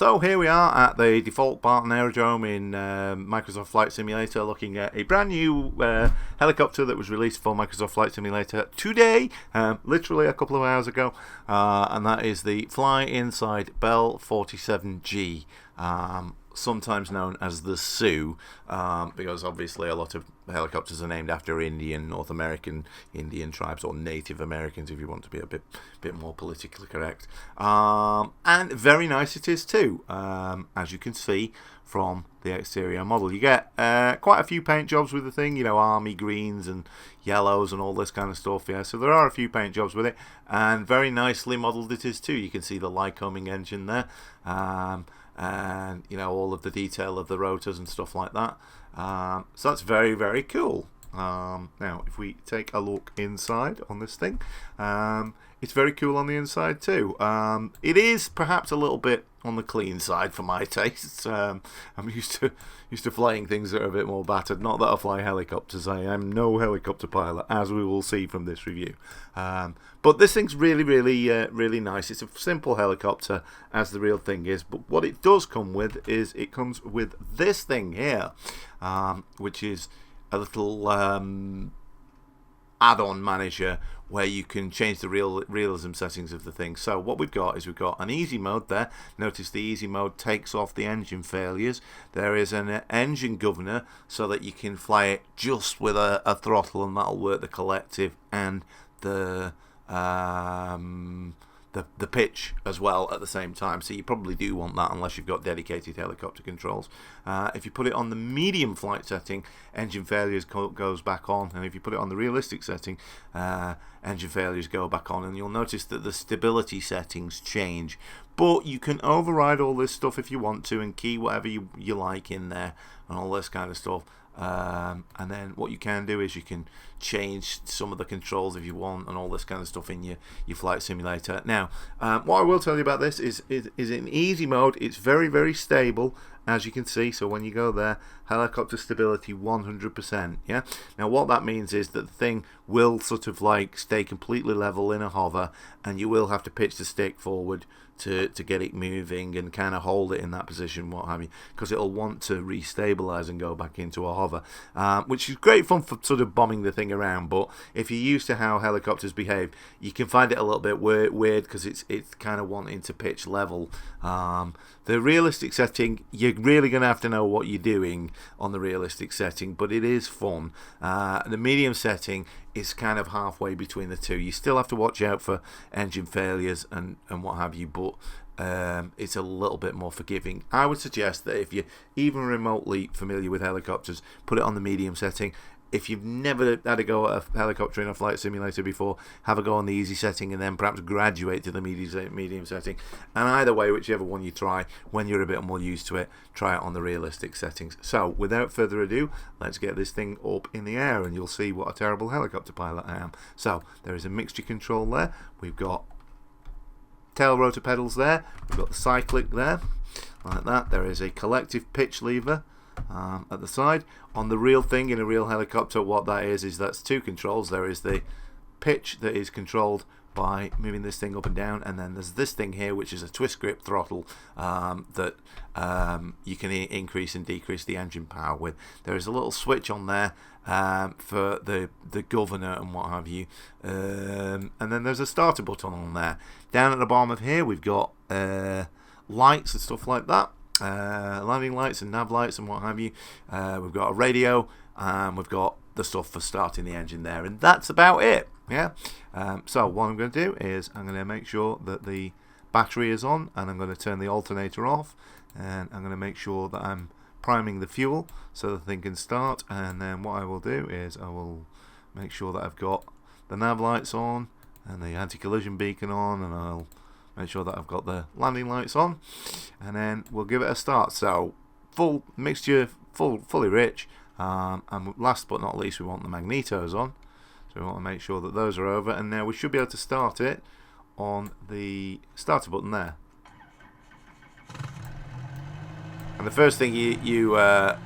So here we are at the default Barton Aerodrome in Microsoft Flight Simulator, looking at a brand new helicopter that was released for Microsoft Flight Simulator today, literally a couple of hours ago, and that is the Fly Inside Bell 47G, sometimes known as the Sioux, because obviously a lot of helicopters are named after North American Indian tribes, or Native Americans if you want to be a bit more politically correct. And very nice it is too, as you can see from the exterior model. You get quite a few paint jobs with the thing, you know, army greens and yellows and all this kind of stuff, yeah. So there are a few paint jobs with it, and very nicely modelled it is too. You can see the Lycoming engine there, and you know, all of the detail of the rotors and stuff like that. So that's very, very cool. Now if we take a look inside on this thing, it's very cool on the inside too. It is perhaps a little bit on the clean side for my tastes. I'm used to flying things that are a bit more battered. Not that I fly helicopters. I am no helicopter pilot, as we will see from this review. But this thing's really, really nice. It's a simple helicopter, as the real thing is. But what it does come with is it comes with this thing here, which is a little add-on manager where you can change the realism settings of the thing. So what we've got is an easy mode there. Notice the easy mode takes off the engine failures. There is an engine governor so that you can fly it just with a throttle, and that'll work the collective and the pitch as well at the same time. So you probably do want that unless you've got dedicated helicopter controls. If you put it on the medium flight setting, engine failures goes back on, and if you put it on the realistic setting, engine failures go back on, and you'll notice that the stability settings change. But you can override all this stuff if you want to and key whatever you like in there and all this kind of stuff. And then what you can do is you can change some of the controls if you want and all this kind of stuff in your flight simulator. Now, what I will tell you about this is in easy mode, it's very, very stable, as you can see. So when you go there, helicopter stability 100%. Yeah. Now what that means is that the thing will sort of like stay completely level in a hover, and you will have to pitch the stick forward to get it moving and kind of hold it in that position, what have you, because it'll want to restabilize and go back into a hover, which is great fun for sort of bombing the thing around. But if you're used to how helicopters behave, you can find it a little bit weird because it's kind of wanting to pitch level. The realistic setting, you're really going to have to know what you're doing on the realistic setting, but it is fun. The medium setting is kind of halfway between the two. You still have to watch out for engine failures and what have you, but it's a little bit more forgiving. I would suggest that if you're even remotely familiar with helicopters, put it on the medium setting. If you've never had a go at a helicopter in a flight simulator before, have a go on the easy setting and then perhaps graduate to the medium setting. And either way, whichever one you try, when you're a bit more used to it, try it on the realistic settings. So without further ado, let's get this thing up in the air and you'll see what a terrible helicopter pilot I am. So there is a mixture control there. We've got tail rotor pedals there. We've got the cyclic there, like that. There is a collective pitch lever at the side. On the real thing, in a real helicopter, what that is that's two controls. There is the pitch that is controlled by moving this thing up and down, and then there's this thing here which is a twist grip throttle that you can increase and decrease the engine power with. There is a little switch on there for the governor and what have you, and then there's a starter button on there. Down at the bottom of here we've got lights and stuff like that. Landing lights and nav lights and what have you. We've got a radio, and we've got the stuff for starting the engine there, and that's about it. Yeah. So what I'm going to do is I'm going to make sure that the battery is on, and I'm going to turn the alternator off, and I'm going to make sure that I'm priming the fuel so the thing can start. And then what I will do is I will make sure that I've got the nav lights on and the anti-collision beacon on, and I'll make sure that I've got the landing lights on, and then we'll give it a start. So full mixture, fully rich, and last but not least we want the magnetos on, so we want to make sure that those are over, and now we should be able to start it on the starter button there. And the first thing you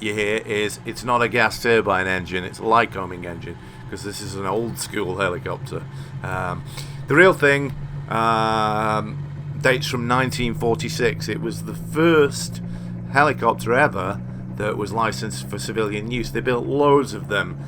hear is it's not a gas turbine engine, it's a Lycoming engine, because this is an old school helicopter. The real thing, dates from 1946. It was the first helicopter ever that was licensed for civilian use. They built loads of them,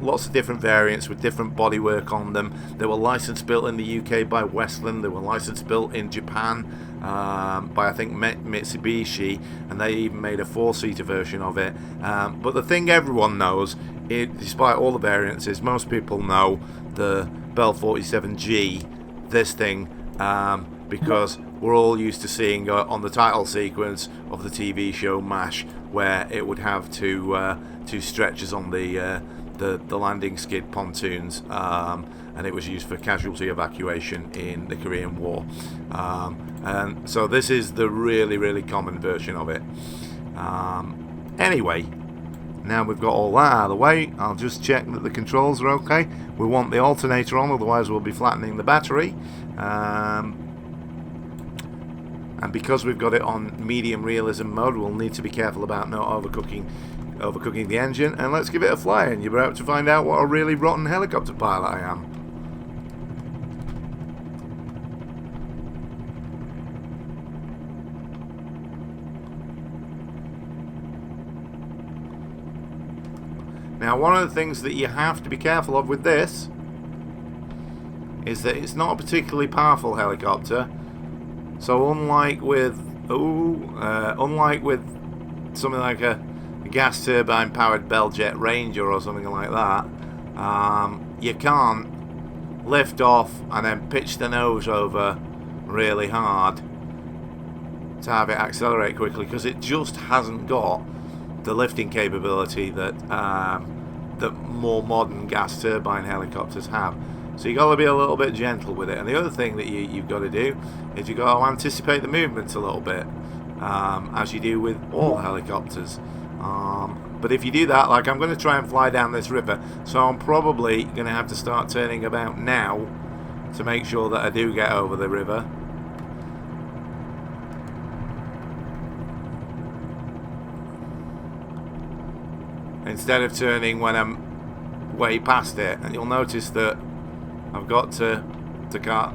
lots of different variants with different bodywork on them. They were licensed built in the UK by Westland. They were licensed built in Japan by, I think, Mitsubishi, and they even made a 4-seater version of it. But the thing everyone knows, despite all the variants, is most people know the Bell 47G, this thing, because we're all used to seeing on the title sequence of the TV show MASH, where it would have two stretchers on the landing skid pontoons, and it was used for casualty evacuation in the Korean War. And so this is the really, really common version of it. Anyway, now we've got all that out of the way, I'll just check that the controls are okay. We want the alternator on, otherwise we'll be flattening the battery. And because we've got it on medium realism mode, we'll need to be careful about not overcooking the engine. And let's give it a fly, and you're about to find out what a really rotten helicopter pilot I am. Now, one of the things that you have to be careful of with this is that it's not a particularly powerful helicopter. So unlike with something like a gas turbine powered Bell-Jet Ranger or something like that, you can't lift off and then pitch the nose over really hard to have it accelerate quickly, because it just hasn't got the lifting capability that that more modern gas turbine helicopters have. So you've got to be a little bit gentle with it. And the other thing that you've got to do is you've got to anticipate the movements a little bit, as you do with all helicopters. But if you do that, like I'm going to try and fly down this river, so I'm probably going to have to start turning about now to make sure that I do get over the river. Instead of turning when I'm way past it. And you'll notice that I've got to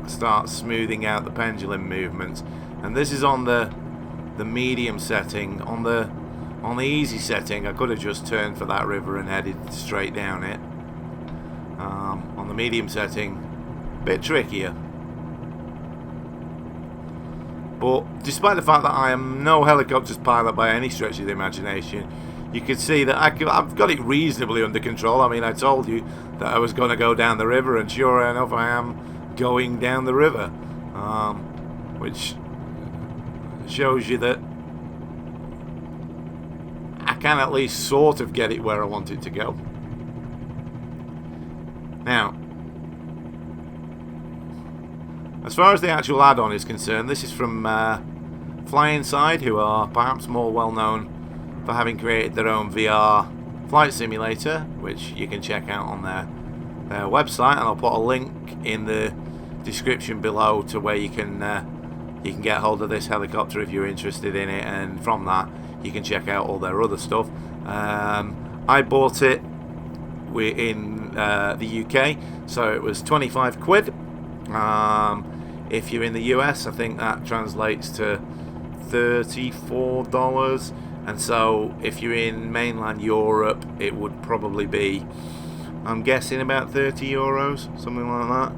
start smoothing out the pendulum movements, and this is on the medium setting. On the easy setting, I could have just turned for that river and headed straight down it. On the medium setting, a bit trickier. But despite the fact that I am no helicopters pilot by any stretch of the imagination, you can see that I've got it reasonably under control. I mean, I told you that I was going to go down the river, and sure enough, I am going down the river, which shows you that I can at least sort of get it where I want it to go. Now, as far as the actual add-on is concerned, this is from Fly Inside, who are perhaps more well known for having created their own VR flight simulator, which you can check out on their website, and I'll put a link in the description below to where you can get hold of this helicopter if you're interested in it, and from that you can check out all their other stuff. I bought it in the UK, so it was 25 quid. If you're in the US, I think that translates to $34. And so if you're in mainland Europe, it would probably be, I'm guessing, about 30 euros, something like that.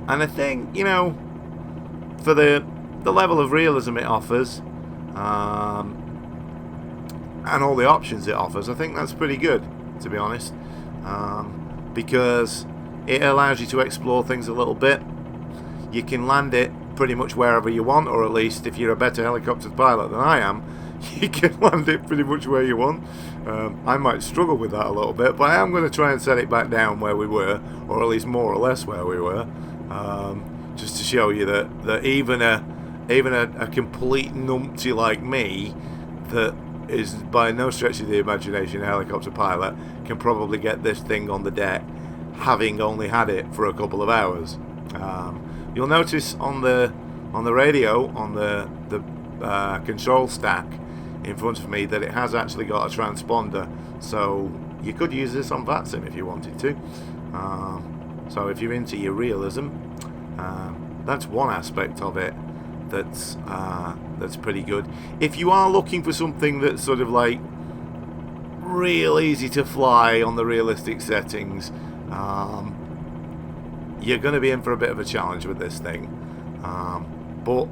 And I think, you know, for the level of realism it offers, and all the options it offers, I think that's pretty good, to be honest. Because it allows you to explore things a little bit. You can land it pretty much wherever you want, or at least if you're a better helicopter pilot than I am, you can land it pretty much where you want. I might struggle with that a little bit, but I am going to try and set it back down where we were, or at least more or less where we were, just to show you that even a complete numpty like me, that is by no stretch of the imagination a helicopter pilot, can probably get this thing on the deck, having only had it for a couple of hours. You'll notice on the radio, on the control stack in front of me, that it has actually got a transponder, so you could use this on VATSIM if you wanted to. So if you're into your realism, that's one aspect of it that's pretty good. If you are looking for something that's sort of like real easy to fly on the realistic settings, you're going to be in for a bit of a challenge with this thing. But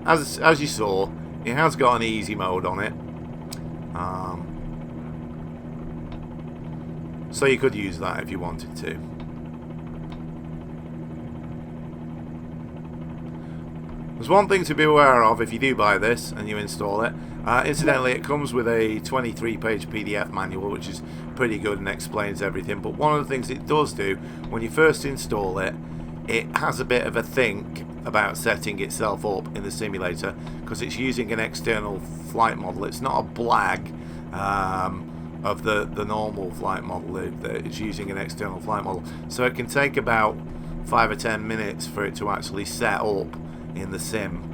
as you saw, it has got an easy mode on it. So you could use that if you wanted to. There's one thing to be aware of if you do buy this and you install it. Incidentally, it comes with a 23-page PDF manual, which is pretty good and explains everything. But one of the things it does do, when you first install it, it has a bit of a think about setting itself up in the simulator, because it's using an external flight model. It's not a blag of the normal flight model. It's using an external flight model. So it can take about 5 or 10 minutes for it to actually set up in the sim.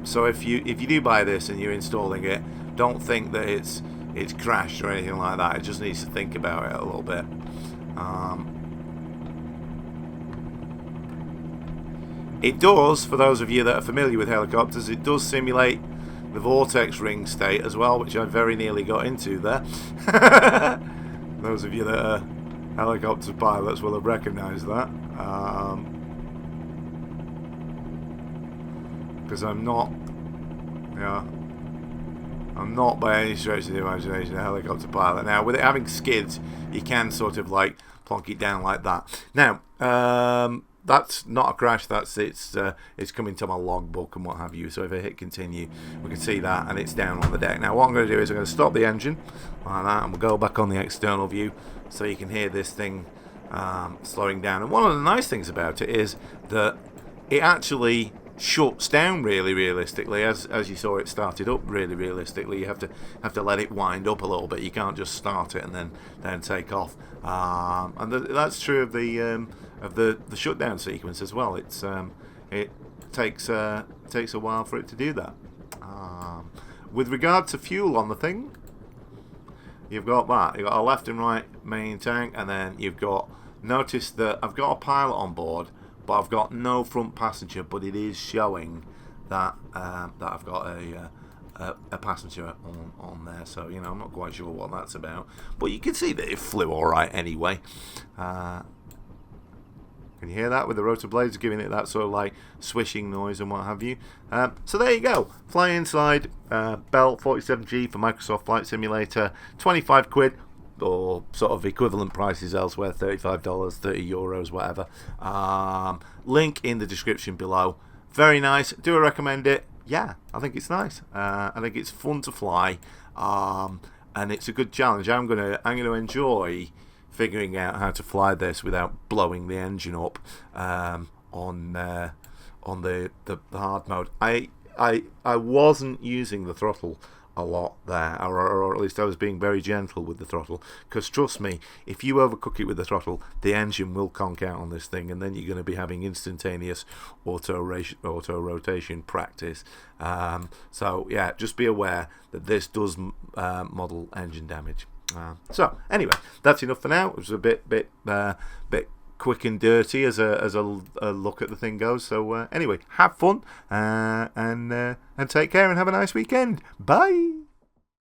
So if you do buy this and you're installing it, don't think that it's crashed or anything like that. It just needs to think about it a little bit. It does, for those of you that are familiar with helicopters, it does simulate the vortex ring state as well, which I very nearly got into there. Those of you that are helicopter pilots will have recognised that. Because I'm not by any stretch of the imagination a helicopter pilot. Now, with it having skids, you can sort of like plonk it down like that. Now, that's not a crash. It's coming to my logbook and what have you. So if I hit continue, we can see that, and it's down on the deck. Now, what I'm going to do is I'm going to stop the engine like that, and we'll go back on the external view so you can hear this thing slowing down. And one of the nice things about it is that it actually shuts down really realistically. As you saw, it started up really realistically. You have to let it wind up a little bit. You can't just start it and then take off. And that's true of the shutdown sequence as well. It takes a while for it to do that. With regard to fuel on the thing, you've got a left and right main tank, and then you've got, notice that I've got a pilot on board, but I've got no front passenger, but it is showing that I've got a passenger on there. So, I'm not quite sure what that's about, but you can see that it flew all right anyway. Can you hear that with the rotor blades giving it that sort of like swishing noise and what have you? So there you go. Fly Inside Bell 47G for Microsoft Flight Simulator, 25 quid. Or sort of equivalent prices elsewhere, $35, 30 euros, whatever. Link in the description below. Very nice. Do I recommend it? Yeah, I think it's nice. I think it's fun to fly, and it's a good challenge. I'm gonna enjoy figuring out how to fly this without blowing the engine up on the hard mode. I wasn't using the throttle a lot there, or at least I was being very gentle with the throttle, because trust me, if you overcook it with the throttle, the engine will conk out on this thing, and then you're going to be having instantaneous auto rotation practice. So yeah, just be aware that this does model engine damage. So anyway, that's enough for now. It was a bit quick and dirty as a look at the thing goes. So anyway, have fun and take care and have a nice weekend. Bye.